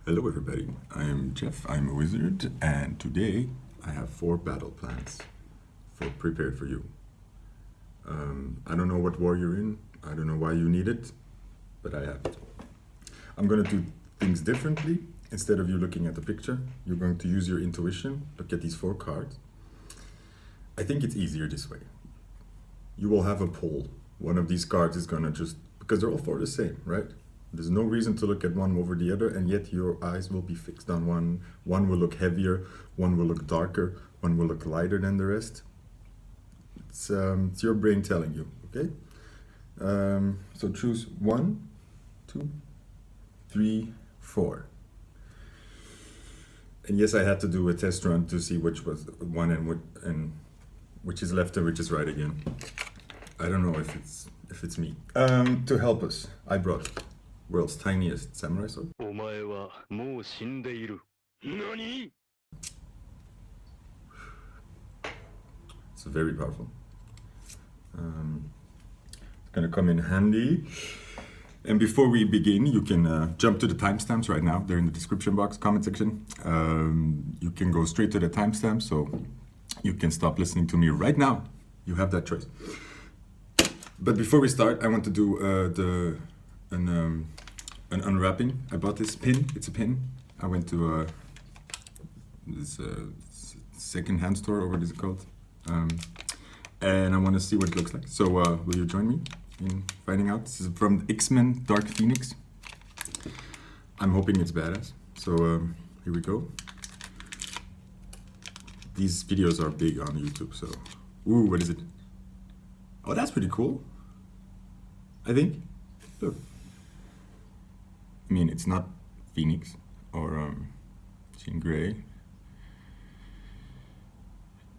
Hello everybody, I am Jeff, I'm a wizard, and today I have 4 battle plans prepared for you. I don't know what war you're in, I don't know why you need it, but I have it. I'm going to do things differently. Instead of you looking at the picture, you're going to use your intuition, look at these 4 cards. I think it's easier this way. You will have a poll. One of these cards is going to just, because they're all 4 the same, right? There's no reason to look at one over the other, and yet your eyes will be fixed on one. One will look heavier, one will look darker, one will look lighter than the rest. It's your brain telling you, okay? So choose 1, 2, 3, 4. And yes, I had to do a test run to see which was one and which is left and which is right again. I don't know if it's me. To help us, I brought world's tiniest samurai sword. お前はもう死んでいる。何? It's very powerful. It's gonna come in handy. And before we begin, you can jump to the timestamps right now. They're in the description box, comment section. You can go straight to the timestamp, so you can stop listening to me right now. You have that choice. But before we start, I want to do an unwrapping. I bought this pin. It's a pin. I went to this second-hand store, or what is it called? And I want to see what it looks like. So will you join me in finding out? This is from X-Men Dark Phoenix. I'm hoping it's badass. So here we go. These videos are big on YouTube, so... Ooh, what is it? Oh, that's pretty cool. I think. Look. I mean, it's not Phoenix or Jean Grey.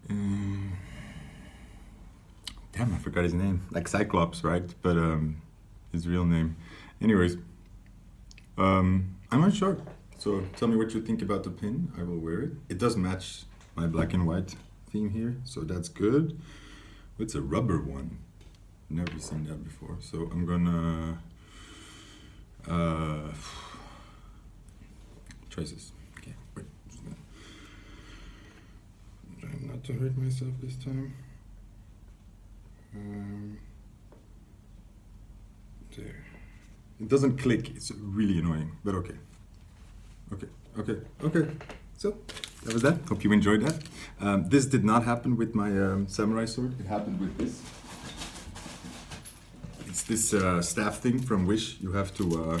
Damn, I forgot his name. Like Cyclops, right? But his real name. Anyways, I'm not sure. So tell me what you think about the pin. I will wear it. It does match my black and white theme here, so that's good. It's a rubber one. Never seen that before. So I'm gonna try this. Okay, wait. I'm trying not to hurt myself this time. There. It doesn't click. It's really annoying, but okay. Okay. So that was that. Hope you enjoyed that. This did not happen with my samurai sword. It happened with this. It's this staff thing from Wish. You have to,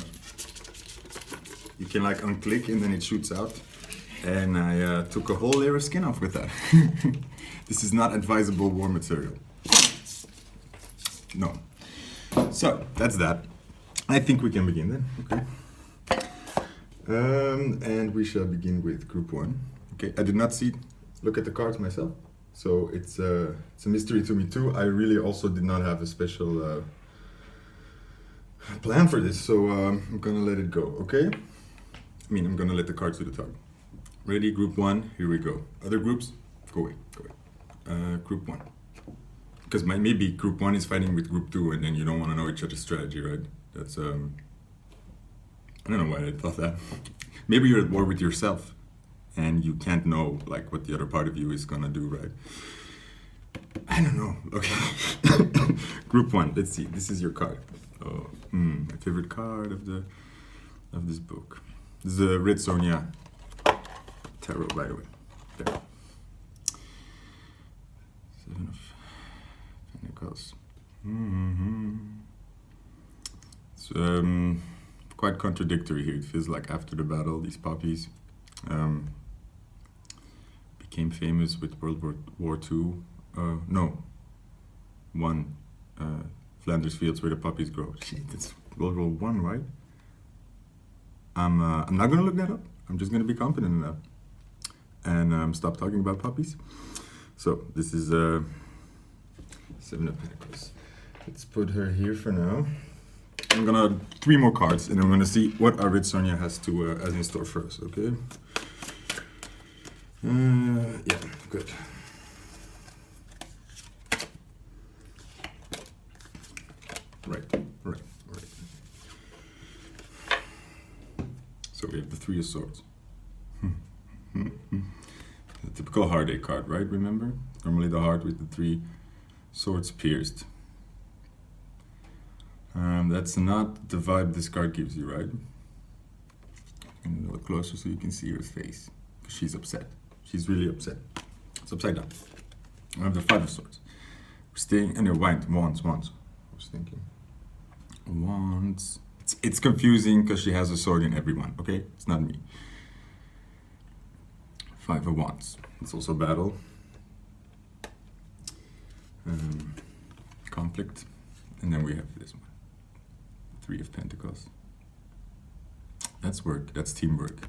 you can like unclick and then it shoots out. And I took a whole layer of skin off with that. This is not advisable war material. No. So that's that. I think we can begin then. Okay. And we shall begin with group 1. Okay. I did not look at the cards myself, so it's a mystery to me too. I really also did not have a special plan for this, so I'm gonna let it go. Okay. I mean, I'm gonna let the cards do the talk. Ready? Group 1. Here we go. Other groups, go away. Group 1. Because maybe group 1 is fighting with group 2 and then you don't want to know each other's strategy, right? That's, I don't know why I thought that. Maybe you're at war with yourself and you can't know like what the other part of you is gonna do, right? I don't know. Okay. Group 1, let's see. This is your card. Oh, my favorite card of this book. This is a Red Sonja tarot, by the way. There. 7 of Pentacles. It's quite contradictory here. It feels like after the battle, these puppies became famous with World War II. No, one. Flanders Fields where the puppies grow. Shit, it's World War I, right? I'm not gonna look that up. I'm just gonna be confident in that and stop talking about puppies. So this is 7 of Pentacles. Let's put her here for now. I'm gonna 3 more cards, and I'm gonna see what our Red Sonja has to as in store for us. Okay. Yeah, good. Right. So we have the Three of Swords. The typical heartache card, right? Remember? Normally the heart with the three swords pierced. That's not the vibe this card gives you, right? And look closer so you can see her face. She's upset. She's really upset. It's upside down. I have the Five of Swords. We're staying in your wands. I was thinking. Wands. It's confusing because she has a sword in everyone, okay? It's not me. Five of Wands. It's also battle. Conflict. And then we have this one. Three of Pentacles. That's work. That's teamwork.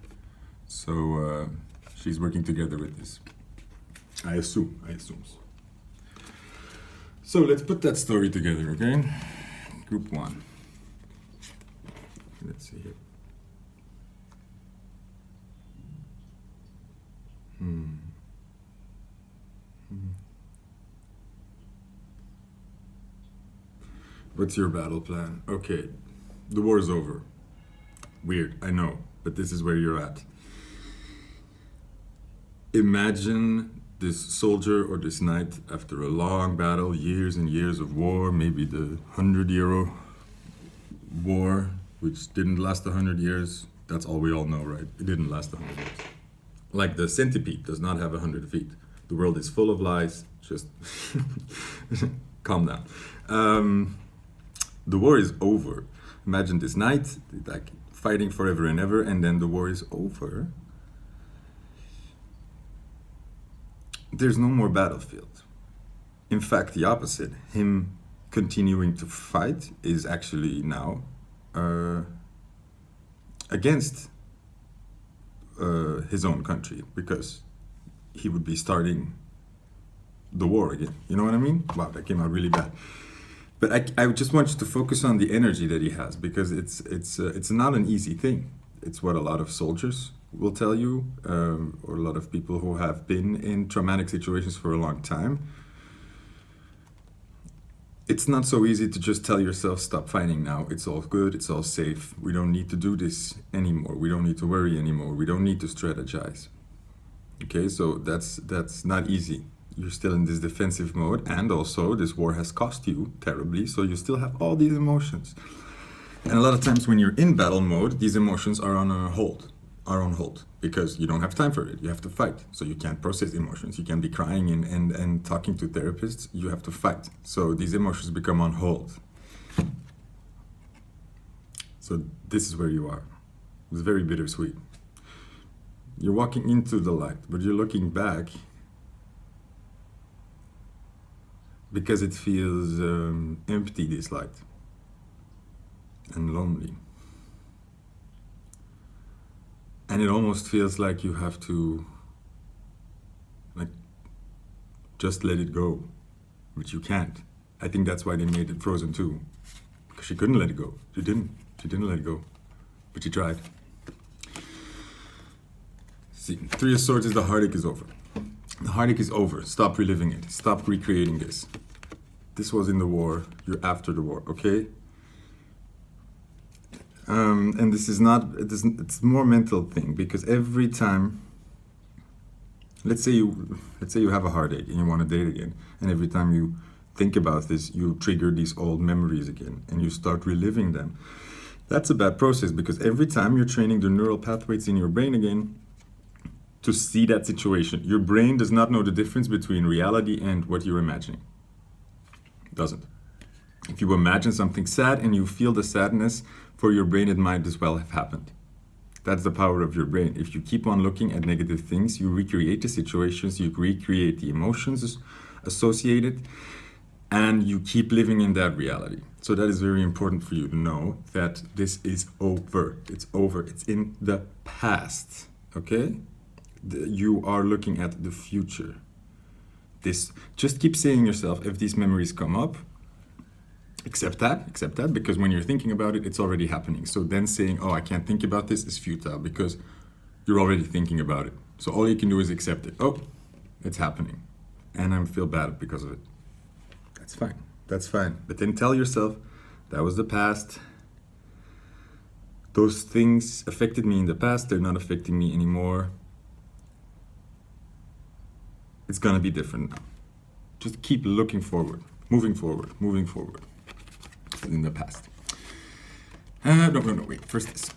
So she's working together with this. I assume. So let's put that story together, okay? Group 1. Let's see here. What's your battle plan? Okay, the war is over. Weird, I know, but this is where you're at. Imagine this soldier or this knight after a long battle, years and years of war, maybe the 100-year war, which didn't last 100 years. That's all we all know, right? It didn't last 100 years. Like the centipede does not have 100 feet. The world is full of lies. Just calm down. The war is over. Imagine this knight, like fighting forever and ever, and then the war is over. There's no more battlefield. In fact, the opposite. Him continuing to fight is actually now against his own country, because he would be starting the war again. You know what I mean? Wow, that came out really bad. But I just want you to focus on the energy that he has, because it's not an easy thing. It's what a lot of soldiers will tell you, or a lot of people who have been in traumatic situations for a long time. It's not so easy to just tell yourself, stop fighting now. It's all good. It's all safe. We don't need to do this anymore. We don't need to worry anymore. We don't need to strategize. Okay, so that's not easy. You're still in this defensive mode, and also this war has cost you terribly, so you still have all these emotions. And a lot of times when you're in battle mode, these emotions are on hold, because you don't have time for it. You have to fight, so you can't process emotions. You can't be crying and talking to therapists. You have to fight, so these emotions become on hold. So this is where you are. It's very bittersweet. You're walking into the light, but you're looking back because it feels empty, this light, and lonely. And it almost feels like you have to, like, just let it go, but you can't. I think that's why they made it Frozen 2, because she couldn't let it go. She didn't let it go, but she tried. See, Three of Swords is the heartache is over. The heartache is over. Stop reliving it. Stop recreating this. This was in the war. You're after the war, okay? And this is not, it's more mental thing, because every time, let's say you have a heartache and you want to date again, and every time you think about this, you trigger these old memories again, and you start reliving them. That's a bad process, because every time you're training the neural pathways in your brain again to see that situation. Your brain does not know the difference between reality and what you're imagining. It doesn't. If you imagine something sad and you feel the sadness, for your brain it might as well have happened. That's the power of your brain. If you keep on looking at negative things, you recreate the situations, you recreate the emotions associated, and you keep living in that reality. So that is very important for you to know that this is over. It's over. It's in the past. Okay? You are looking at the future. Just keep saying yourself, if these memories come up, accept that, because when you're thinking about it, it's already happening. So then saying, oh, I can't think about this is futile, because you're already thinking about it. So all you can do is accept it. Oh, it's happening. And I feel bad because of it. That's fine. That's fine. But then tell yourself, that was the past. Those things affected me in the past, they're not affecting me anymore. It's gonna be different now. Just keep looking forward, moving forward in the past. No, wait, first this.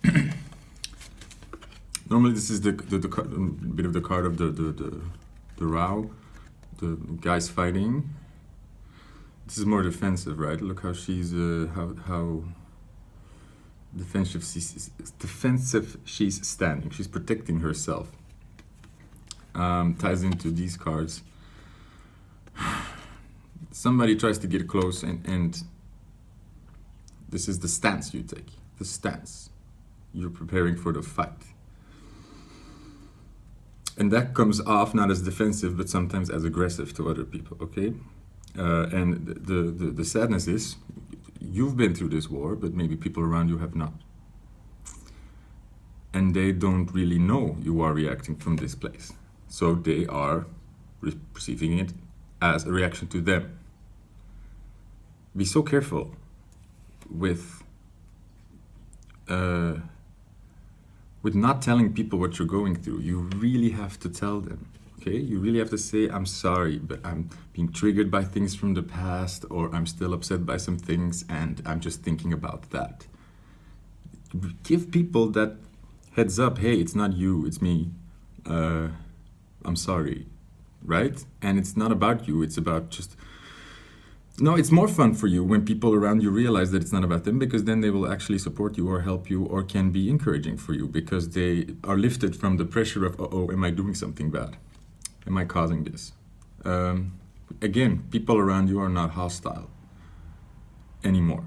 Normally this is the bit of the card of the row, the guys fighting. This is more defensive, right? Look how she's, how defensive she's standing. She's protecting herself. Ties into these cards. Somebody tries to get close and this is the stance you take. The stance. You're preparing for the fight. And that comes off not as defensive, but sometimes as aggressive to other people, okay? And the sadness is, you've been through this war, but maybe people around you have not. And they don't really know you are reacting from this place. So they are perceiving it as a reaction to them. Be so careful with not telling people what you're going through. You really have to tell them, okay? You really have to say, I'm sorry, but I'm being triggered by things from the past, or I'm still upset by some things, and I'm just thinking about that. Give people that heads up, hey, it's not you, it's me. I'm sorry, right? And it's not about you, it's about just... No, it's more fun for you when people around you realize that it's not about them, because then they will actually support you or help you or can be encouraging for you, because they are lifted from the pressure of, uh-oh, am I doing something bad? Am I causing this? Again, people around you are not hostile anymore.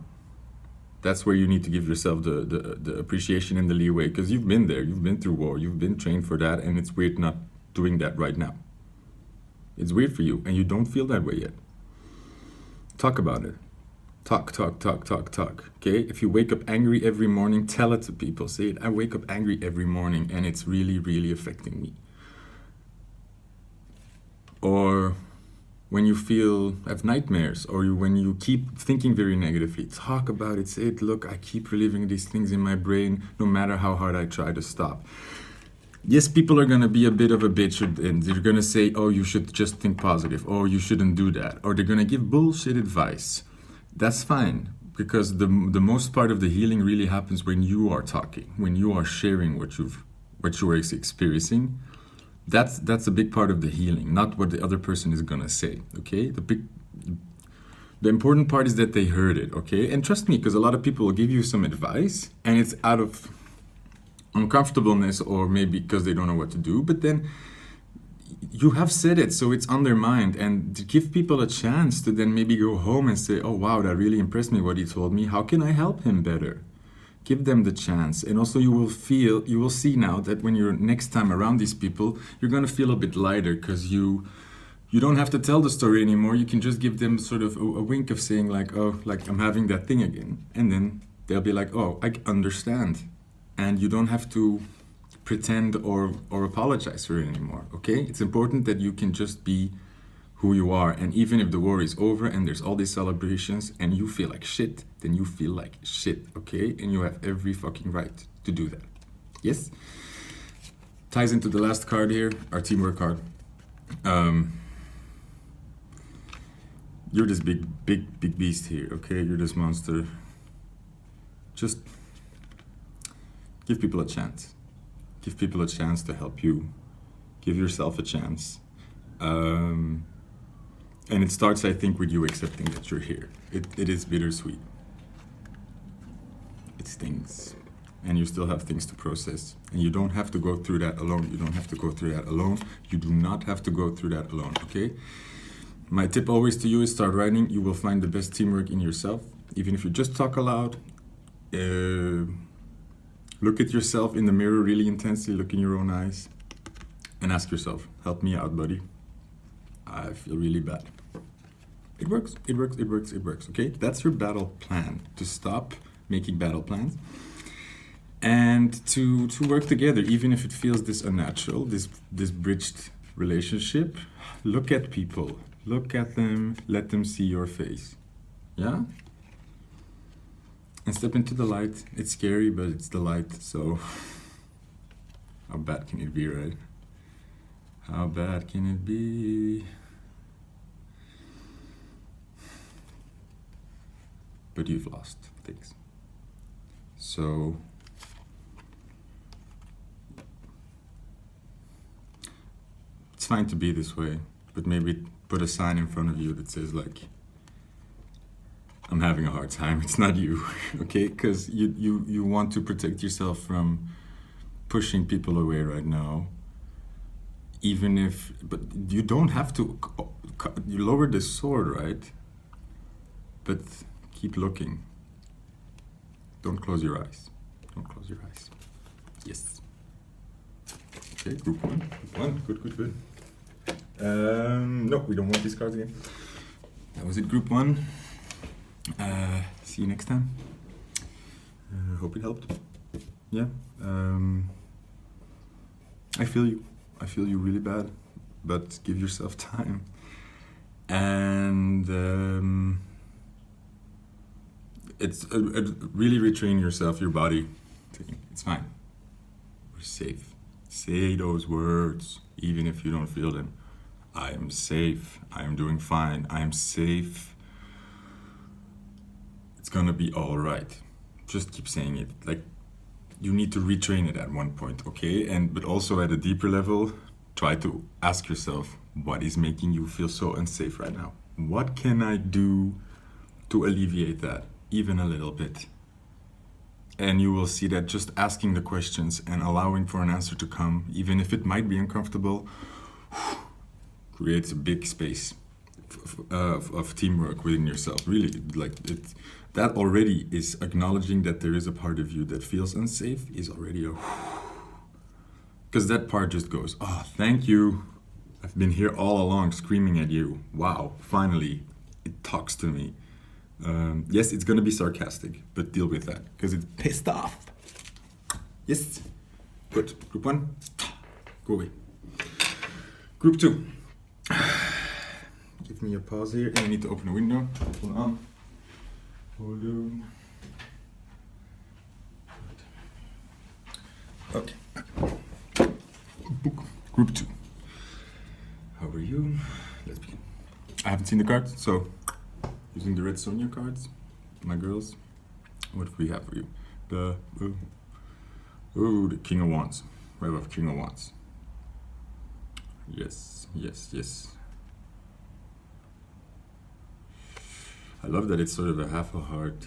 That's where you need to give yourself the appreciation and the leeway, because you've been there, you've been through war, you've been trained for that, and it's weird not doing that right now. It's weird for you, and you don't feel that way yet. Talk about it. Talk. Okay? If you wake up angry every morning, tell it to people. Say it. I wake up angry every morning and it's really, really affecting me. Or when you have nightmares, or when you keep thinking very negatively, talk about it. Say it. Look, I keep reliving these things in my brain no matter how hard I try to stop. Yes, people are going to be a bit of a bitch, and they're going to say, oh, you should just think positive, or you shouldn't do that, or they're going to give bullshit advice. That's fine, because the most part of the healing really happens when you are talking, when you are sharing what you are experiencing. That's a big part of the healing, not what the other person is going to say, okay? The important part is that they heard it, okay? And trust me, because a lot of people will give you some advice, and it's out of uncomfortableness, or maybe because they don't know what to do, but then you have said it, so it's on their mind, and to give people a chance to then maybe go home and say, oh wow, that really impressed me what he told me, how can I help him better? Give them the chance. And also you will see now that when you're next time around these people, you're going to feel a bit lighter, because you don't have to tell the story anymore. You can just give them sort of a wink of saying like, oh, like I'm having that thing again, and then they'll be like, oh, I understand. And you don't have to pretend or apologize for it anymore, okay? It's important that you can just be who you are. And even if the war is over and there's all these celebrations and you feel like shit, then you feel like shit, okay? And you have every fucking right to do that. Yes? Ties into the last card here, our teamwork card. You're this big beast here, okay? You're this monster. Just give people a chance. Give people a chance to help you. Give yourself a chance. And it starts, I think, with you accepting that you're here. It is bittersweet. It stings. And you still have things to process. And you don't have to go through that alone. You don't have to go through that alone. You do not have to go through that alone, okay? My tip always to you is start writing. You will find the best teamwork in yourself. Even if you just talk aloud, look at yourself in the mirror really intensely, look in your own eyes, and ask yourself, help me out, buddy. I feel really bad. It works, okay? That's your battle plan, to stop making battle plans and to work together, even if it feels this unnatural, this bridged relationship. Look at people, look at them, let them see your face, yeah? And step into the light. It's scary, but it's the light, so how bad can it be, right? How bad can it be? But you've lost things. So it's fine to be this way, but maybe put a sign in front of you that says like, I'm having a hard time, it's not you, okay? Because you want to protect yourself from pushing people away right now, even if, but you don't have to, you lower the sword, right? But keep looking. Don't close your eyes. Don't close your eyes. Yes. Okay, group one. Group one. Good, good, good. No, we don't want these cards again. That was it, group one. See you next time. Hope it helped. Yeah. I feel you. I feel you really bad, but give yourself time. And it's really retrain yourself, your body. It's fine. We're safe. Say those words, even if you don't feel them. I am safe. I am doing fine. I am safe. It's gonna be all right. Just keep saying it. Like, you need to retrain it at one point, okay? But also at a deeper level, try to ask yourself, what is making you feel so unsafe right now? What can I do to alleviate that, even a little bit? And you will see that just asking the questions and allowing for an answer to come, even if it might be uncomfortable, creates a big space of teamwork within yourself. Really, like that already is acknowledging that there is a part of you that feels unsafe is already a, because that part just goes, oh, thank you. I've been here all along screaming at you. Wow, finally, it talks to me. Yes, it's gonna be sarcastic, but deal with that, because it's pissed off. Yes, good. Group one, go away. Group two. Give me a pause here, and I need to open a window. Hold on. Hold on. Okay. Group two. How are you? Let's begin. I haven't seen the cards, so using the red Sonia cards, my girls, what do we have for you? The King of Wands. We have King of Wands. Yes, yes, yes. I love that it's sort of a half a heart.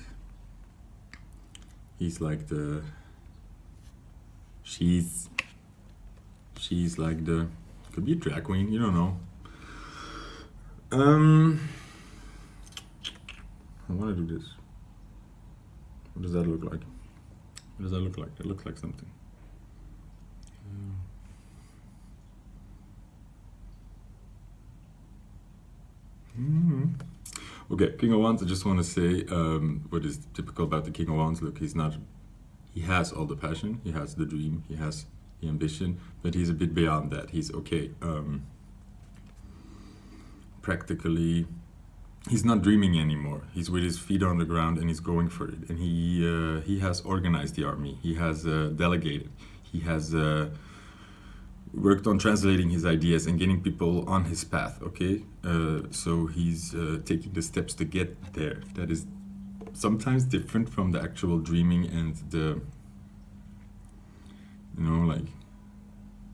He's like the, she's like the, could be a drag queen, you don't know. I want to do this. What does that look like? What does that look like? It looks like something. Okay, King of Wands, I just want to say what is typical about the King of Wands. Look, he has all the passion, he has the dream, he has the ambition, but he's a bit beyond that. He's okay. Practically, he's not dreaming anymore. He's with his feet on the ground and he's going for it. And he has organized the army. He has delegated. He has worked on translating his ideas and getting people on his path, okay? So he's taking the steps to get there. That is sometimes different from the actual dreaming and the, you know, like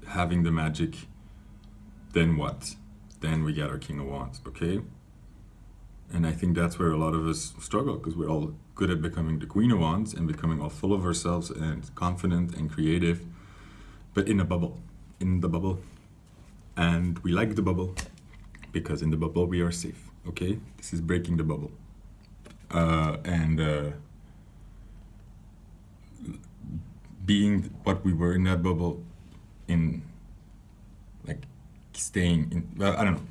having the magic. Then what? Then we get our King of Wands, okay? And I think that's where a lot of us struggle, because we're all good at becoming the Queen of Wands and becoming all full of ourselves and confident and creative, but in a bubble. In the bubble, and we like the bubble because in the bubble we are safe, okay? This is breaking the bubble, and being what we were in that bubble, in like staying in, well, I don't know,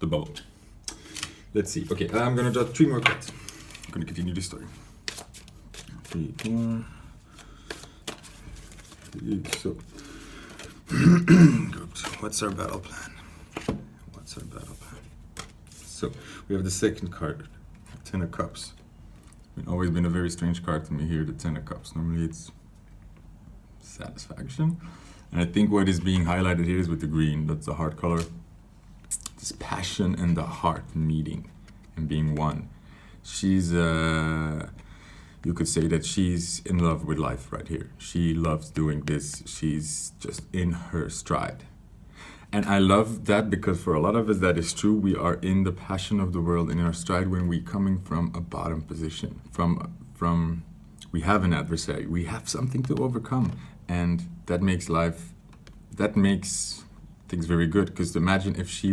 the bubble. Let's see. Okay, I'm gonna draw 3 more cards. I'm gonna continue this story. 3 more. So. Good. What's our battle plan? What's our battle plan? So we have the second card, 10 of Cups. Always been a very strange card to me here, the Ten of Cups. Normally it's satisfaction. And I think what is being highlighted here is with the green, that's the heart color. This passion and the heart meeting and being one. She's, you could say that she's in love with life right here. She loves doing this. She's just in her stride. And I love that because for a lot of us that is true. We are in the passion of the world and in our stride when we coming from a bottom position. From we have an adversary. We have something to overcome. And that makes things very good. Because imagine if she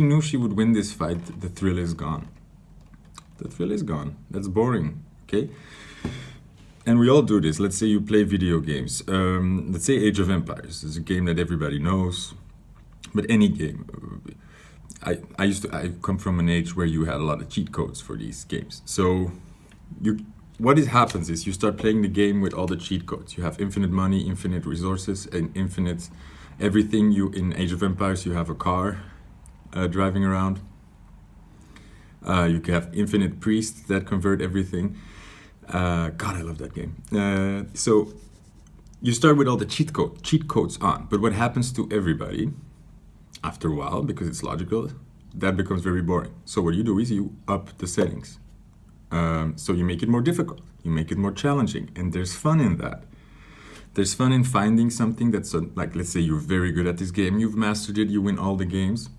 knew she would win this fight, the thrill is gone. The thrill is gone. That's boring. Okay? And we all do this. Let's say you play video games. Let's say Age of Empires. It's a game that everybody knows. But any game. I come from an age where you had a lot of cheat codes for these games. So what happens is you start playing the game with all the cheat codes. You have infinite money, infinite resources, and infinite everything. In Age of Empires, you have a car driving around. You can have infinite priests that convert everything. God, I love that game. So you start with all the cheat codes on. But what happens to everybody after a while, because it's logical, that becomes very boring. So what you do is you up the settings. So you make it more difficult. You make it more challenging. And there's fun in that. There's fun in finding something that's like, let's say you're very good at this game. You've mastered it. You win all the games.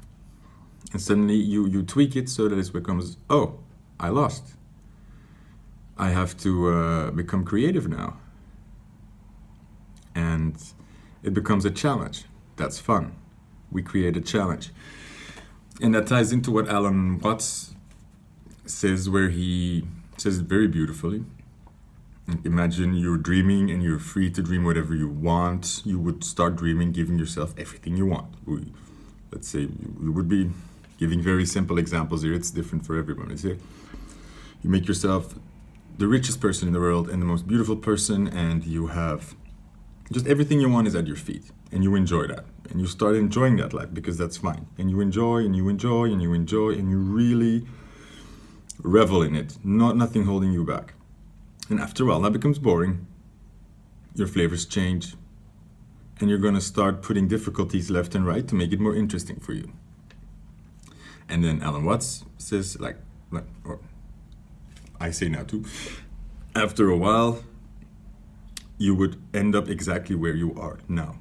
And suddenly you tweak it so that it becomes, oh, I lost. I have to become creative now. And it becomes a challenge. That's fun. We create a challenge. And that ties into what Alan Watts says, where he says it very beautifully. Imagine you're dreaming and you're free to dream whatever you want. You would start dreaming, giving yourself everything you want. Let's say you would be giving very simple examples here. It's different for everyone. Let's say you make yourself the richest person in the world and the most beautiful person, and you have just everything you want is at your feet, and you enjoy that. And you start enjoying that life because that's fine. And you enjoy and you enjoy and you enjoy and you really revel in it. Nothing holding you back. And after a while, that becomes boring. Your flavors change. And you're going to start putting difficulties left and right to make it more interesting for you. And then Alan Watts says, or I say now too, after a while, you would end up exactly where you are now.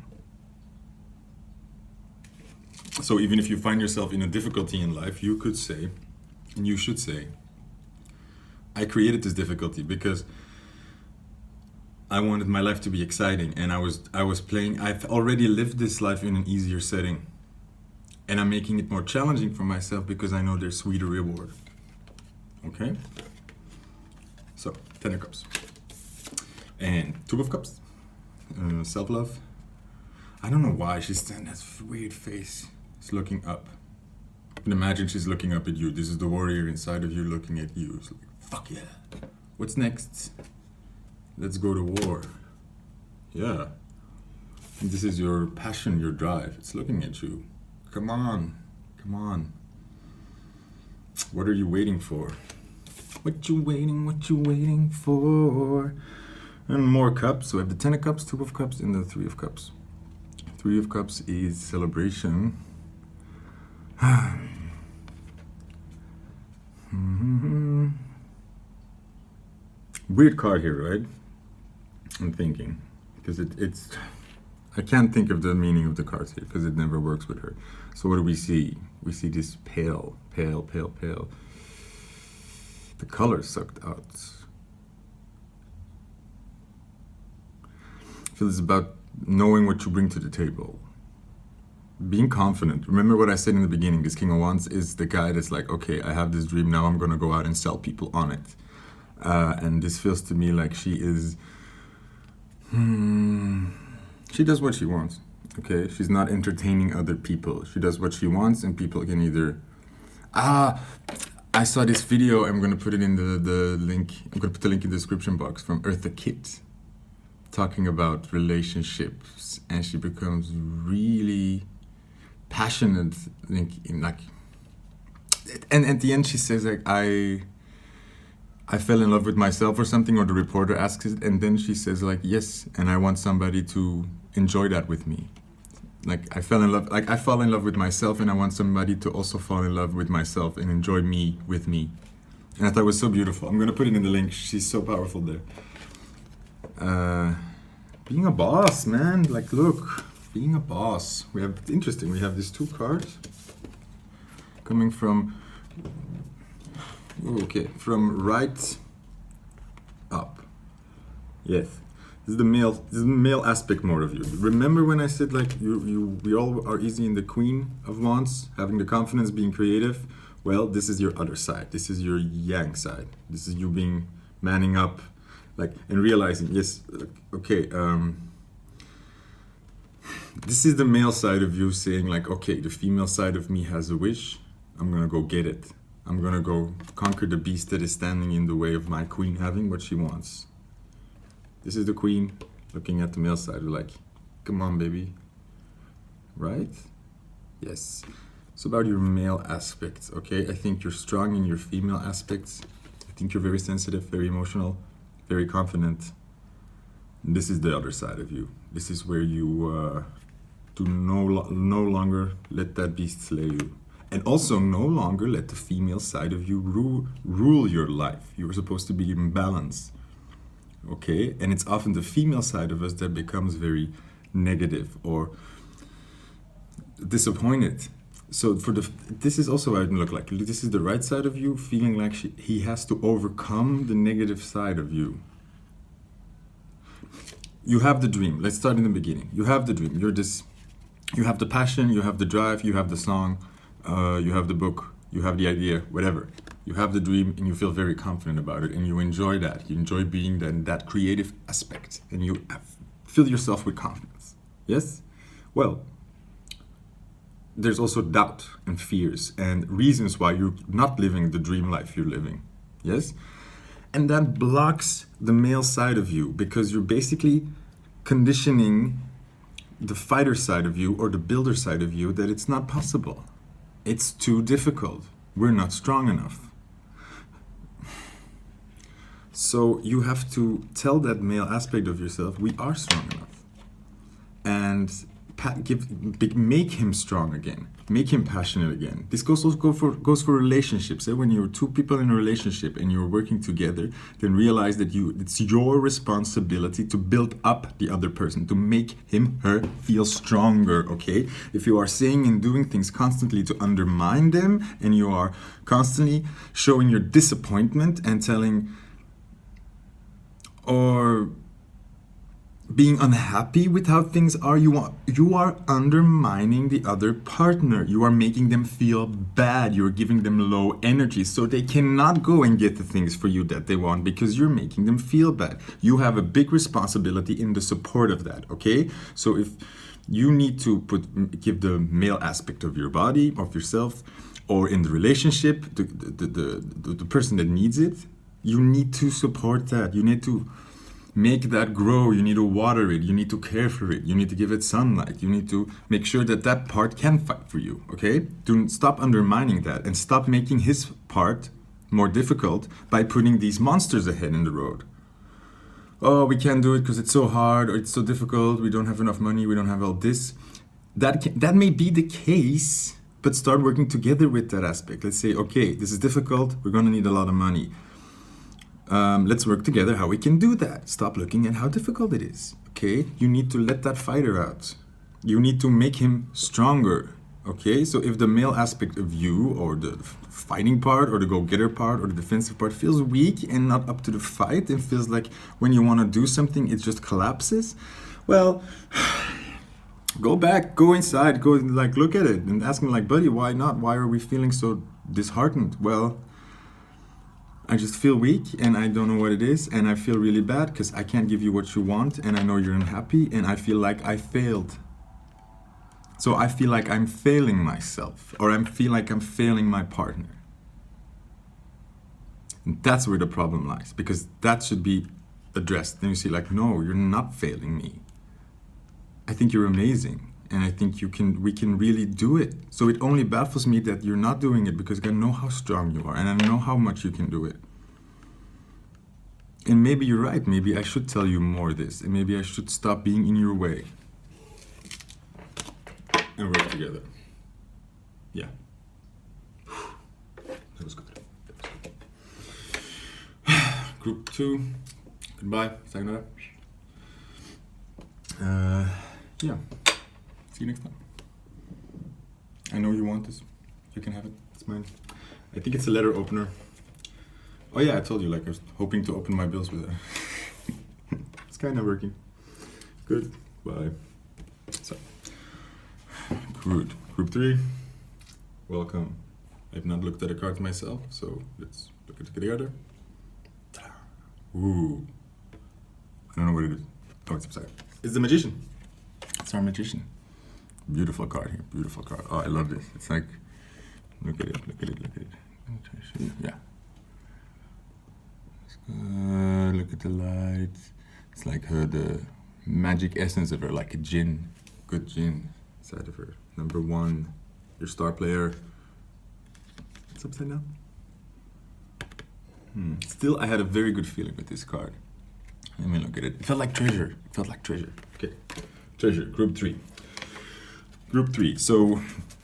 So even if you find yourself in a difficulty in life, you could say, and you should say, I created this difficulty because I wanted my life to be exciting, and I was playing. I've already lived this life in an easier setting, and I'm making it more challenging for myself because I know there's sweeter reward. Okay? So, Ten of Cups. And Two of Cups. Self-love. I don't know why she's standing that weird face. She's looking up. And imagine she's looking up at you. This is the warrior inside of you looking at you. It's like, fuck yeah. What's next? Let's go to war. Yeah. And this is your passion, your drive. It's looking at you. Come on. Come on. What are you waiting for? What you waiting for? And more cups. So we have the Ten of Cups, Two of Cups, and the Three of Cups. Three of Cups is celebration. Weird card here, right? I'm thinking. Because it's... I can't think of the meaning of the cards here because it never works with her. So what do we see? We see this pale. The color sucked out. I feel it's about knowing what you bring to the table. Being confident. Remember what I said in the beginning, this King of Wands is the guy that's like, okay, I have this dream, now I'm gonna go out and sell people on it. And this feels to me like she is... She does what she wants, okay? She's not entertaining other people. She does what she wants, and people can either... I saw this video, I'm gonna put it in the link, I'm gonna put the link in the description box, from Kitt, talking about relationships, and she becomes really passionate, and at the end she says like, I fell in love with myself or something, or the reporter asks it, and then she says like, yes, and I want somebody to enjoy that with me. Like I fall in love with myself, and I want somebody to also fall in love with myself and enjoy me with me. And I thought it was so beautiful. I'm gonna put it in the link. She's so powerful there. Being a boss, man. Like, look, being a boss. We have these two cards coming from. Okay, from right up. Yes. This is the male aspect more of you. Remember when I said like we all are easy in the Queen of Wands, having the confidence, being creative? Well, this is your other side. This is your yang side. This is you being manning up, like, and realizing, yes, okay, this is the male side of you saying like, okay, the female side of me has a wish. I'm gonna go get it. I'm gonna go conquer the beast that is standing in the way of my queen having what she wants. This is the queen looking at the male side, like, come on, baby. Right? Yes. It's about your male aspects, okay? I think you're strong in your female aspects. I think you're very sensitive, very emotional, very confident. And this is the other side of you. This is where you do no longer let that beast slay you. And also no longer let the female side of you rule your life. You were supposed to be in balance. Okay? And it's often the female side of us that becomes very negative or disappointed. So this is also how it look like. This is the right side of you feeling like he has to overcome the negative side of you. You have the dream. Let's start in the beginning. You have the dream. You have the passion, you have the drive, you have the song, you have the book, you have the idea, whatever. You have the dream and you feel very confident about it and you enjoy that. You enjoy being that creative aspect and you fill yourself with confidence. Yes? Well, there's also doubt and fears and reasons why you're not living the dream life you're living. Yes? And that blocks the male side of you because you're basically conditioning the fighter side of you or the builder side of you that it's not possible. It's too difficult. We're not strong enough. So you have to tell that male aspect of yourself, we are strong enough. And make him strong again. Make him passionate again. This goes for relationships. When you're two people in a relationship and you're working together, then realize that it's your responsibility to build up the other person, to make him, her feel stronger, okay? If you are saying and doing things constantly to undermine them, and you are constantly showing your disappointment and telling, or being unhappy with how things are, you are undermining the other partner. You are making them feel bad. You're giving them low energy, so they cannot go and get the things for you that they want because you're making them feel bad. You have a big responsibility in the support of that, okay? So if you need to give the male aspect of your body, of yourself, or in the relationship, the person that needs it, you need to support that. You need to make that grow. You need to water it. You need to care for it. You need to give it sunlight. You need to make sure that part can fight for you, okay? Do stop undermining that and stop making his part more difficult by putting these monsters ahead in the road. Oh, we can't do it because it's so hard, or it's so difficult, we don't have enough money, we don't have all this. That may be the case, but start working together with that aspect. Let's say, okay, this is difficult, we're gonna need a lot of money. Let's work together how we can do that. Stop looking at how difficult it is, okay? You need to let that fighter out. You need to make him stronger, okay? So if the male aspect of you, or the fighting part, or the go-getter part, or the defensive part feels weak and not up to the fight, and feels like when you want to do something, it just collapses, well, go back, go inside, go like look at it and ask him like, buddy, why not? Why are we feeling so disheartened? Well, I just feel weak and I don't know what it is, and I feel really bad because I can't give you what you want, and I know you're unhappy, and I feel like I failed. So I feel like I'm failing myself, or I feel like I'm failing my partner. And that's where the problem lies, because that should be addressed. Then you see like, no, you're not failing me. I think you're amazing. And I think we can really do it. So it only baffles me that you're not doing it, because I know how strong you are and I know how much you can do it. And maybe you're right. Maybe I should tell you more of this. And maybe I should stop being in your way. And work together. Yeah. That was good. Group 2. Goodbye. Sayonara. Yeah. See you next time. I know you want this. You can have it. It's mine. I think it's a letter opener. Oh yeah, I told you, like I was hoping to open my bills with it. It's kind of working. Good. Bye. So, good. Group 3. Welcome. I've not looked at the cards myself, so let's look at it together. Ta-da. Ooh. I don't know what it is. Oh, it's upside. It's the Magician. It's our Magician. Beautiful card here. Beautiful card. Oh, I love this. It's like, look at it. Look at it. Look at it. Yeah. Look at the light. It's like the magic essence of her, like a djinn. Good djinn inside of her. Number 1, your star player. It's upside down. Still, I had a very good feeling with this card. Let me look at it. It felt like treasure. It felt like treasure. Okay. Treasure. Group 3. Group 3. So,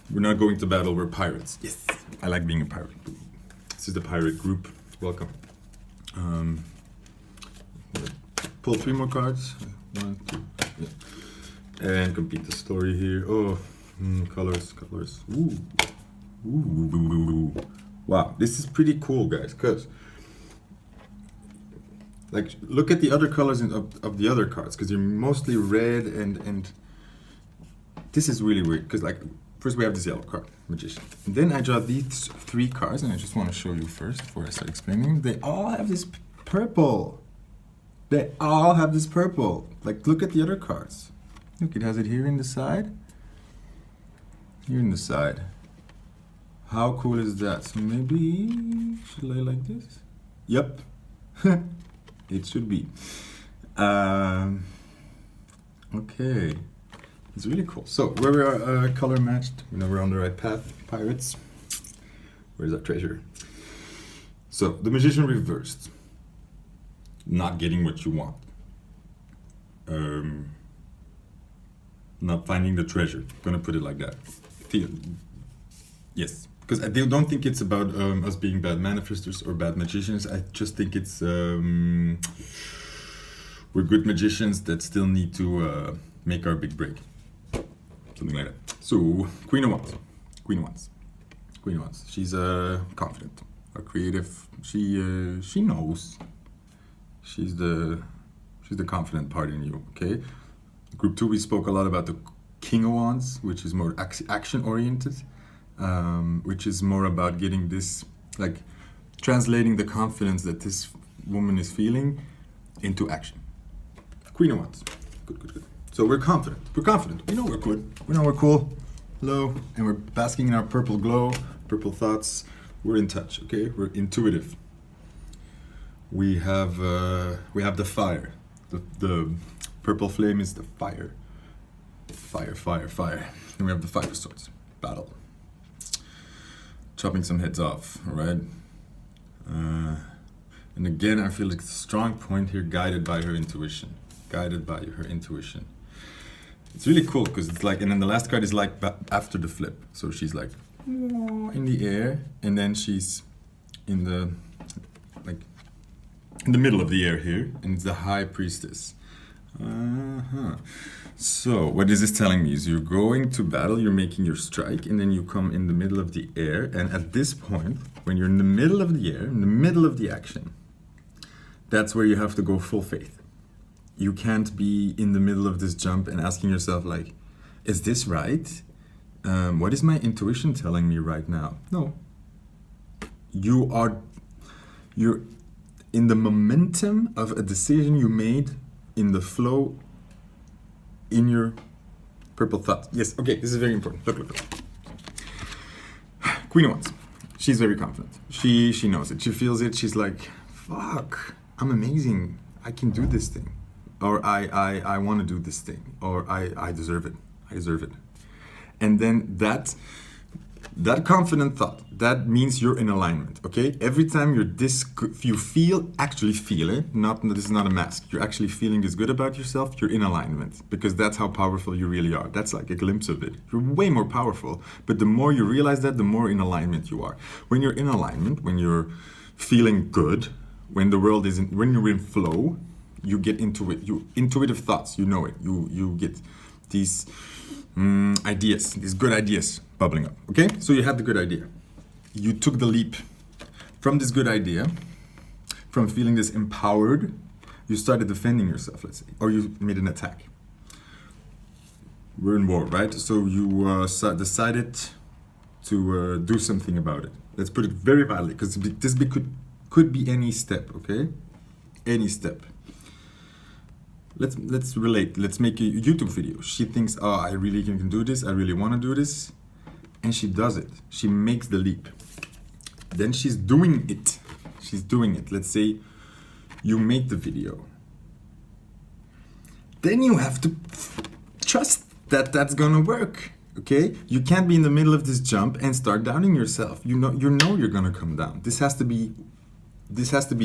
we're not going to battle. We're pirates. Yes. I like being a pirate. This is the pirate group. Welcome. Pull 3 more cards. 1, 2, yeah. And complete the story here. Oh, colors. Ooh. Ooh. Wow, this is pretty cool, guys, because like look at the other colors of the other cards, because they're mostly red and this is really weird, because like first we have this yellow card, Magician. And then I draw these 3 cards, and I just want to show you first before I start explaining. They all have this purple. They all have this purple. Like, look at the other cards. Look, it has it here in the side. Here in the side. How cool is that? So maybe, should I like this? Yep. It should be. Okay. It's really cool. So, where we are color matched, we know we're on the right path. Pirates. Where's our treasure? So, the Magician reversed. Not getting what you want. Not finding the treasure. Gonna put it like that. Yes, because I don't think it's about us being bad manifestors or bad magicians. I just think it's we're good magicians that still need to make our big break. Something like that. So, Queen of Wands. Queen of Wands. Queen of Wands. She's confident, creative. She knows. She's the confident part in you, okay? Group 2, we spoke a lot about the King of Wands, which is more action-oriented, which is more about getting this, like, translating the confidence that this woman is feeling into action. Queen of Wands. Good. So we're confident. We're confident. We know we're good. We know we're cool. Hello. And we're basking in our purple glow, purple thoughts. We're in touch, okay? We're intuitive. We have the fire. The purple flame is the fire. Fire. And we have the 5 of Swords. Battle. Chopping some heads off, all right? And again, I feel like it's a strong point here, guided by her intuition. It's really cool, because it's like, and then the last card is like after the flip. So she's like in the air, and then she's in the middle of the air here, and it's the High Priestess. So what is this telling me is you're going to battle, you're making your strike, and then you come in the middle of the air, and at this point, when you're in the middle of the air, in the middle of the action, that's where you have to go full faith. You can't be in the middle of this jump and asking yourself like, is this right? What is my intuition telling me right now? No. You're in the momentum of a decision you made, in the flow, in your purple thoughts. Yes, okay, this is very important. Look. Queen of Wands. She's very confident. She knows it. She feels it. She's like, fuck, I'm amazing. I can do this thing. Or I want to do this thing. Or I deserve it. And then that That confident thought, that means you're in alignment, okay? Every time you actually feel it, this is not a mask, you're actually feeling this good about yourself, you're in alignment, because that's how powerful you really are. That's like a glimpse of it. You're way more powerful, but the more you realize that, the more in alignment you are. When you're in alignment, when you're feeling good, when when you're in flow, you get into it. You intuitive thoughts, you know it. You get these ideas, these good ideas bubbling up. Okay, so you had the good idea. You took the leap from this good idea, from feeling this empowered. You started defending yourself, let's say, or you made an attack. We're in war, right? So you decided to do something about it. Let's put it very badly, because this could be any step. Okay, any step. Let's relate. Let's make a YouTube video. She thinks, oh, I really can do this. I really want to do this. And she does it. She makes the leap. Then she's doing it. She's doing it. Let's say you make the video. Then you have to trust that that's gonna work. Okay? You can't be in the middle of this jump and start doubting yourself. You know you're gonna come down. This has to be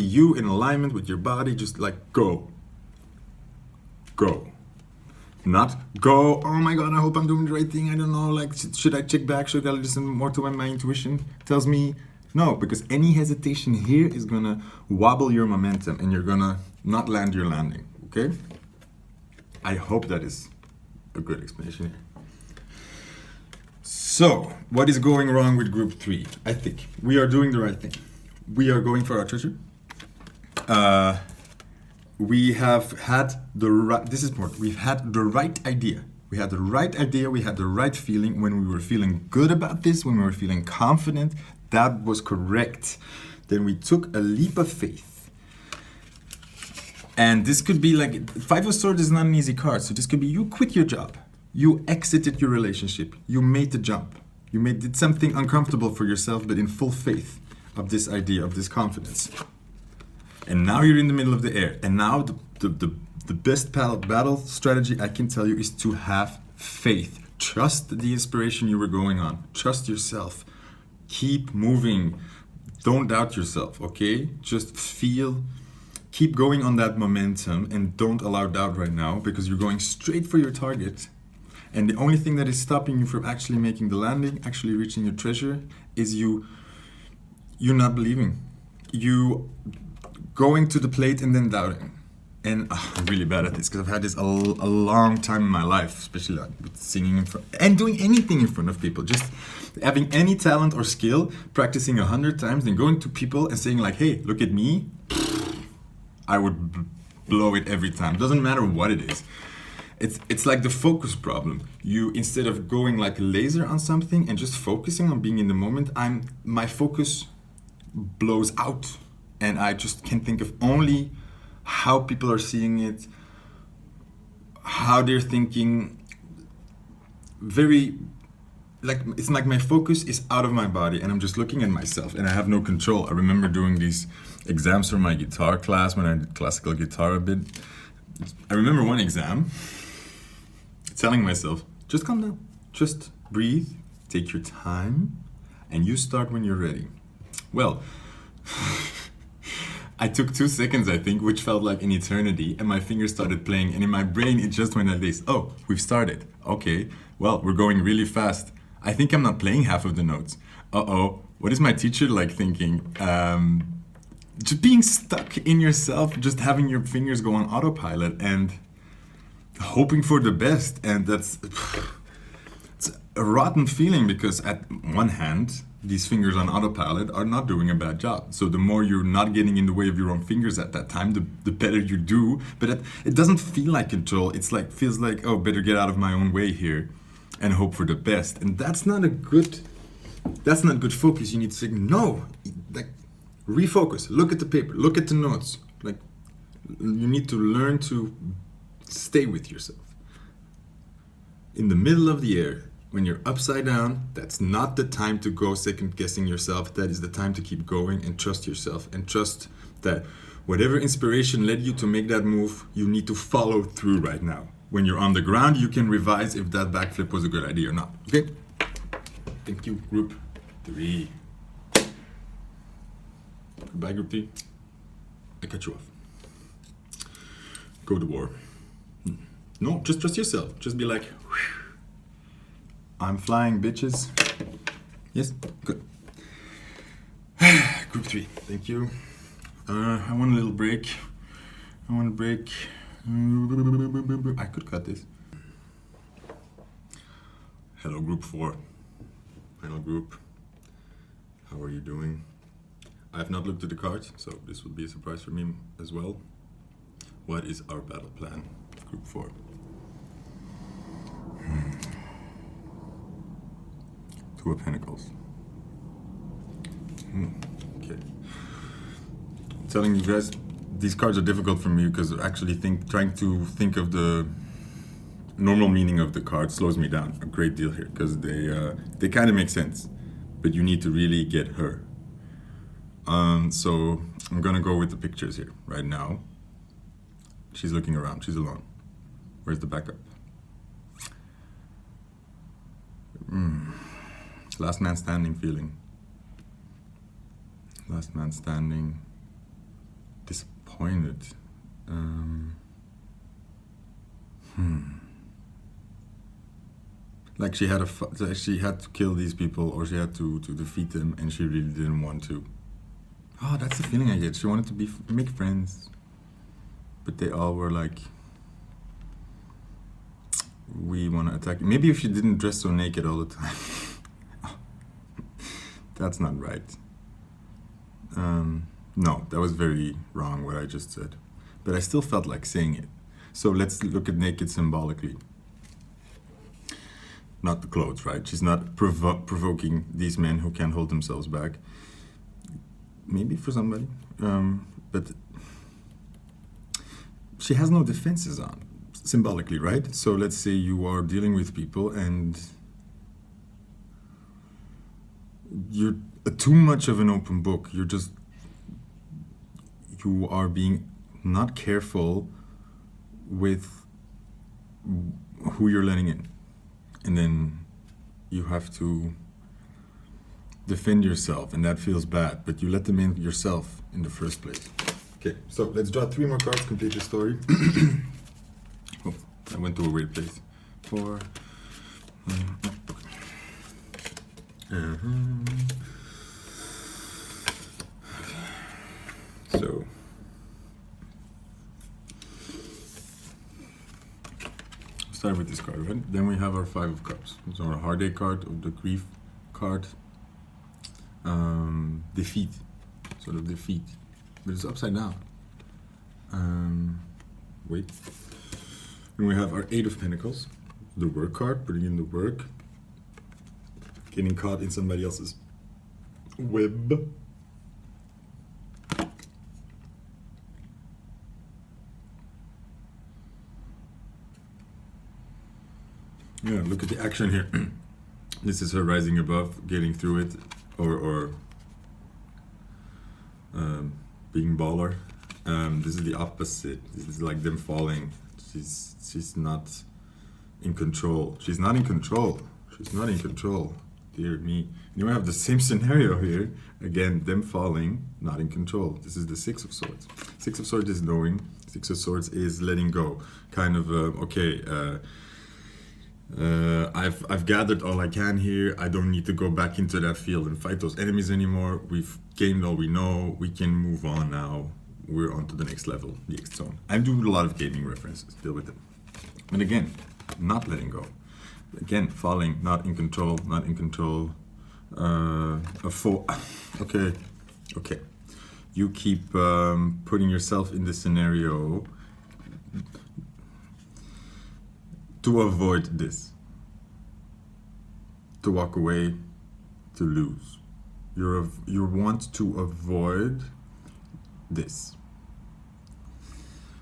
you in alignment with your body. Just like go. Go. Not go, oh my God, I hope I'm doing the right thing. I don't know, like, should I check back? Should I listen more to what my intuition tells me? No, because any hesitation here is gonna wobble your momentum and you're gonna not land your landing, okay? I hope that is a good explanation here. So, what is going wrong with group 3? I think we are doing the right thing. We are going for our treasure. We have had the right, this is important, we've had the right idea. We had the right idea, we had the right feeling when we were feeling good about this, when we were feeling confident, that was correct. Then we took a leap of faith. And this could be like, Five of Swords is not an easy card, so this could be you quit your job, you exited your relationship, you made the jump, did something uncomfortable for yourself, but in full faith of this idea, of this confidence. And now you're in the middle of the air. And now the best battle strategy I can tell you is to have faith. Trust the inspiration you were going on. Trust yourself. Keep moving. Don't doubt yourself, okay? Just keep going on that momentum and don't allow doubt right now, because you're going straight for your target. And the only thing that is stopping you from actually making the landing, actually reaching your treasure, is you're not believing. You going to the plate and then doubting. And I'm really bad at this, because I've had this a long time in my life, especially like with singing in front and doing anything in front of people. Just having any talent or skill, practicing 100 times, then going to people and saying like, hey, look at me. I would blow it every time. Doesn't matter what it is. It's like the focus problem. You, instead of going like a laser on something and just focusing on being in the moment, my focus blows out. And I just can think of only how people are seeing it, how they're thinking. It's like my focus is out of my body and I'm just looking at myself and I have no control. I remember doing these exams for my guitar class when I did classical guitar a bit. I remember one exam telling myself, just calm down, just breathe, take your time, and you start when you're ready. Well, I took 2 seconds, I think, which felt like an eternity, and my fingers started playing, and in my brain it just went like this. Oh, we've started. Okay, well, we're going really fast. I think I'm not playing half of the notes. Uh-oh, what is my teacher like thinking? Just being stuck in yourself, just having your fingers go on autopilot and hoping for the best. And it's a rotten feeling, because at one hand, these fingers on autopilot are not doing a bad job. So the more you're not getting in the way of your own fingers at that time, the better you do. But it doesn't feel like control. Feels like, oh, better get out of my own way here and hope for the best. And that's not good focus. You need to say, no, like, refocus, look at the paper, look at the notes. Like, you need to learn to stay with yourself. In the middle of the air, when you're upside down, that's not the time to go second guessing yourself. That is the time to keep going and trust yourself, and trust that whatever inspiration led you to make that move, you need to follow through right now. When you're on the ground, you can revise if that backflip was a good idea or not, okay? Thank you, group 3. Goodbye, group 3. I cut you off. Go to war. No, just trust yourself. Just be like, I'm flying, bitches. Yes, good. Group 3, thank you. I want a little break. I want a break. I could cut this. Hello, group 4. Final group. How are you doing? I have not looked at the cards, so this would be a surprise for me as well. What is our battle plan? Group 4. Two of Pentacles. Okay. I'm telling you guys, these cards are difficult for me because actually trying to think of the normal meaning of the card slows me down a great deal here because they kind of make sense, but you need to really get her. So I'm gonna go with the pictures here right now. She's looking around. She's alone. Where's the backup? Last man standing feeling. Last man standing. Disappointed. Like she had to kill these people, or she had to defeat them, and she really didn't want to. Oh, that's the feeling I get. She wanted to make friends, but they all were like, we want to attack you. Maybe if she didn't dress so naked all the time. That's not right. No, that was very wrong what I just said. But I still felt like saying it. So let's look at naked symbolically. Not the clothes, right? She's not provoking these men who can't hold themselves back. Maybe for somebody. But she has no defenses on, symbolically, right? So let's say you are dealing with people and you're too much of an open book. You are being not careful with who you're letting in. And then you have to defend yourself, and that feels bad, but you let them in yourself in the first place. Okay, so let's draw 3 more cards, complete the story. Oh, I went to a weird place. 4. So start with this card, right? Then we have our 5 of Cups. So our heartache card, or the grief card. Defeat, sort of defeat, but it's upside down. Wait. And we have our 8 of Pentacles, the work card, putting in the work, getting caught in somebody else's web. Yeah, look at the action here. This is her rising above, getting through it, or being baller. This is the opposite. This is like them falling. She's not in control. She's not in control. She's not in control. Dear me. You have the same scenario here. Again, them falling, not in control. This is the 6 of Swords. 6 of Swords is knowing. 6 of Swords is letting go. Kind of, I've gathered all I can here. I don't need to go back into that field and fight those enemies anymore. We've gained all we know. We can move on now. We're on to the next level, the X zone. I do a lot of gaming references. Deal with it. But again, not letting go. Again, falling, not in control, not in control. Okay. You keep putting yourself in this scenario to avoid this, to walk away, to lose. You want to avoid this.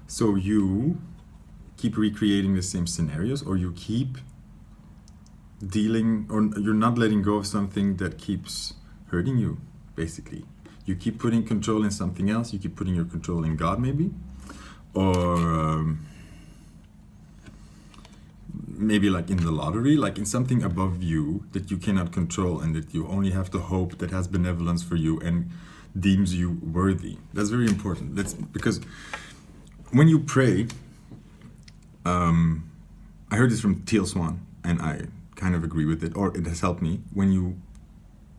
So you keep recreating the same scenarios, or you keep dealing, or you're not letting go of something that keeps hurting you, basically. You keep putting control in something else, you keep putting your control in God, maybe, or maybe like in the lottery, like in something above you that you cannot control and that you only have to hope that has benevolence for you and deems you worthy. That's very important. Because when you pray, I heard this from Teal Swan, and I kind of agree with it, or it has helped me. When you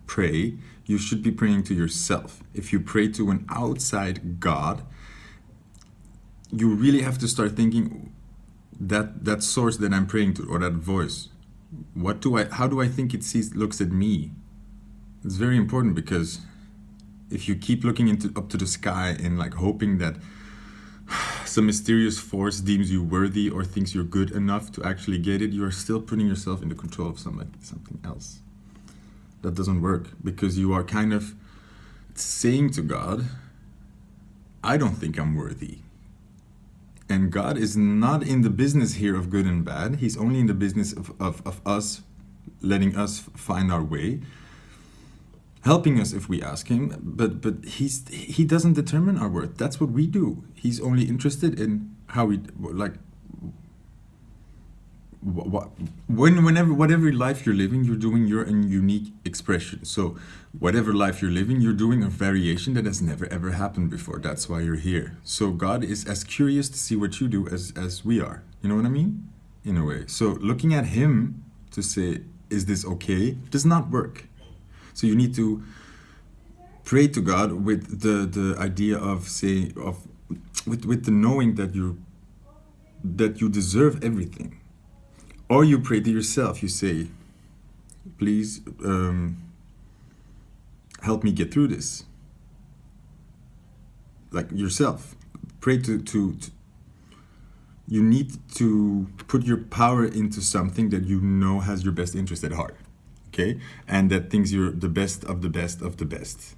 pray, you should be praying to yourself. If you pray to an outside God, you really have to start thinking that source that I'm praying to, or that voice, how do I think it looks at me? It's very important, because if you keep looking up to the sky and like hoping that some mysterious force deems you worthy or thinks you're good enough to actually get it, you are still putting yourself in the control of something else. That doesn't work, because you are kind of saying to God, I don't think I'm worthy. And God is not in the business here of good and bad. He's only in the business of us, letting us find our way, helping us if we ask him, but he doesn't determine our worth. That's what we do. He's only interested in how we, like, whatever life you're living, you're doing your own unique expression. So whatever life you're living, you're doing a variation that has never ever happened before. That's why you're here. So God is as curious to see what you do as we are. You know what I mean? In a way. So looking at him to say, is this okay, does not work. So you need to pray to God with the idea of with the knowing that you deserve everything. Or you pray to yourself. You say, please help me get through this. Like yourself. Pray to you need to put your power into something that you know has your best interest at heart. Okay? And that thinks you're the best of the best of the best.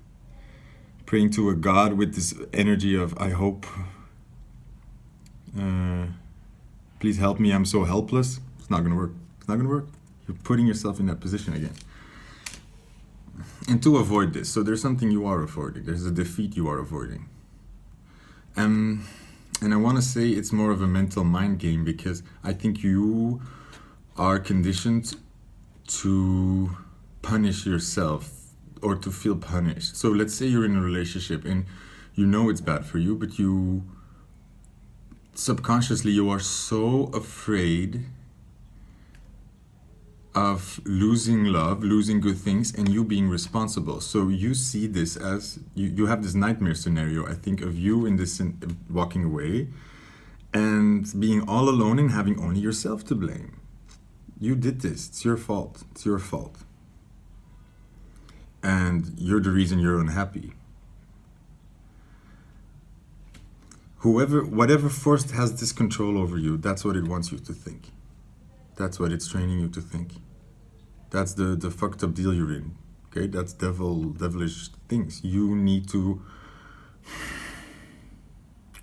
Praying to a God with this energy of, I hope, please help me, I'm so helpless. It's not going to work. It's not going to work. You're putting yourself in that position again. And to avoid this, so there's something you are avoiding. There's a defeat you are avoiding. And I want to say it's more of a mental mind game, because I think you are conditioned to punish yourself or to feel punished. So let's say you're in a relationship and you know it's bad for you, but you subconsciously you are so afraid of losing love, losing good things, and you being responsible. So you see this as, you have this nightmare scenario, I think, of you in this walking away and being all alone and having only yourself to blame. You did this, it's your fault, it's your fault. And you're the reason you're unhappy. Whatever force has this control over you, that's what it wants you to think. That's what it's training you to think. That's the fucked up deal you're in. Okay, that's devilish things. You need to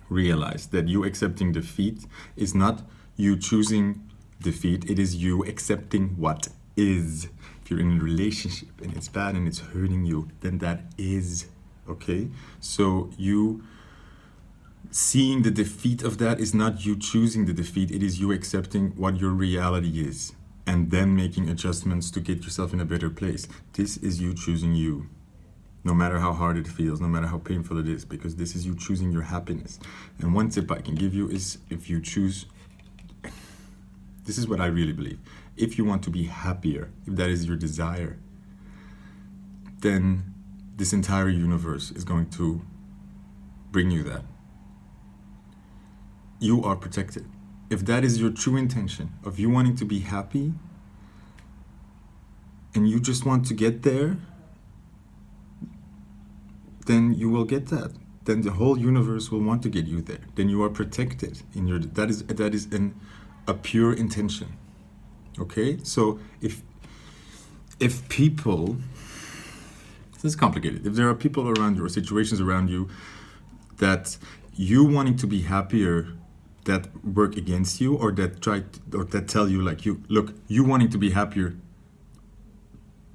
realize that you accepting defeat is not you choosing defeat. It is you accepting what is. If you're in a relationship and it's bad and it's hurting you, then that is. Okay, so you seeing the defeat of that is not you choosing the defeat. It is you accepting what your reality is and then making adjustments to get yourself in a better place. This is you choosing you, no matter how hard it feels, no matter how painful it is, because this is you choosing your happiness. And one tip I can give you is, if you choose, this is what I really believe, if you want to be happier, if that is your desire, then this entire universe is going to bring you that. You are protected. If that is your true intention of you wanting to be happy and you just want to get there, then you will get that. Then the whole universe will want to get you there. Then you are protected in your, that is a pure intention. Okay? So if people, this is complicated. If there are people around you or situations around you that you wanting to be happier that work against you, or that tell you like, you wanting to be happier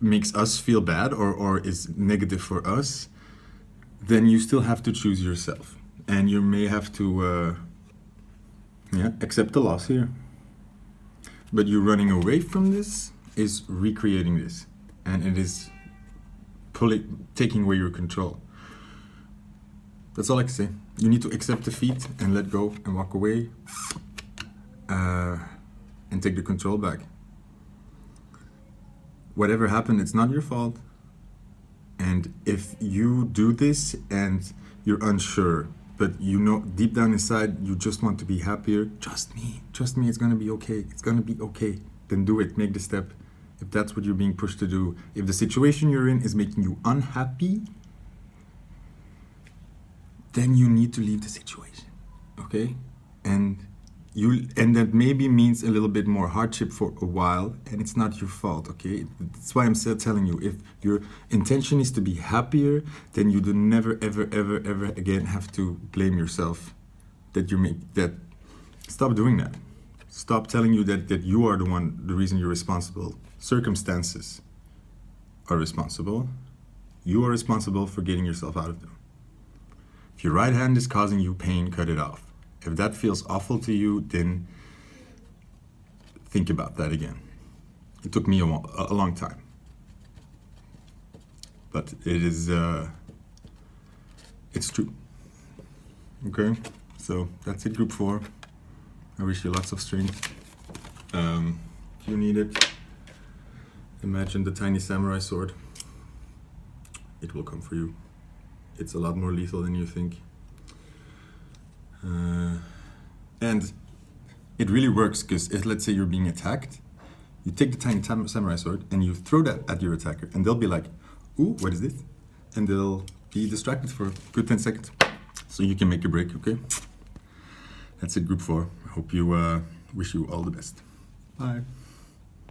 makes us feel bad or is negative for us, then you still have to choose yourself. And you may have to accept the loss here. But you running away from this is recreating this, and it is taking away your control. That's all I can say. You need to accept defeat and let go and walk away, and take the control back. Whatever happened, it's not your fault. And if you do this and you're unsure, but you know deep down inside you just want to be happier, trust me, it's gonna be okay. It's gonna be okay. Then do it, make the step. If that's what you're being pushed to do, if the situation you're in is making you unhappy, then you need to leave the situation, okay? And that maybe means a little bit more hardship for a while, and it's not your fault, okay? That's why I'm still telling you, if your intention is to be happier, then you do never, ever, ever, ever again have to blame yourself stop doing that. Stop telling you that you are the reason you're responsible. Circumstances are responsible. You are responsible for getting yourself out of them. If your right hand is causing you pain, cut it off. If that feels awful to you, then think about that again. It took me a long time. But it is, it's true. Okay? So that's it, group 4. I wish you lots of strength. If you need it, imagine the tiny samurai sword. It will come for you. It's a lot more lethal than you think. And it really works because let's say you're being attacked, you take the tiny samurai sword and you throw that at your attacker, and they'll be like, ooh, what is this? And they'll be distracted for a good 10 seconds. So you can make a break, okay? That's it, group 4. I hope you, wish you all the best. Bye.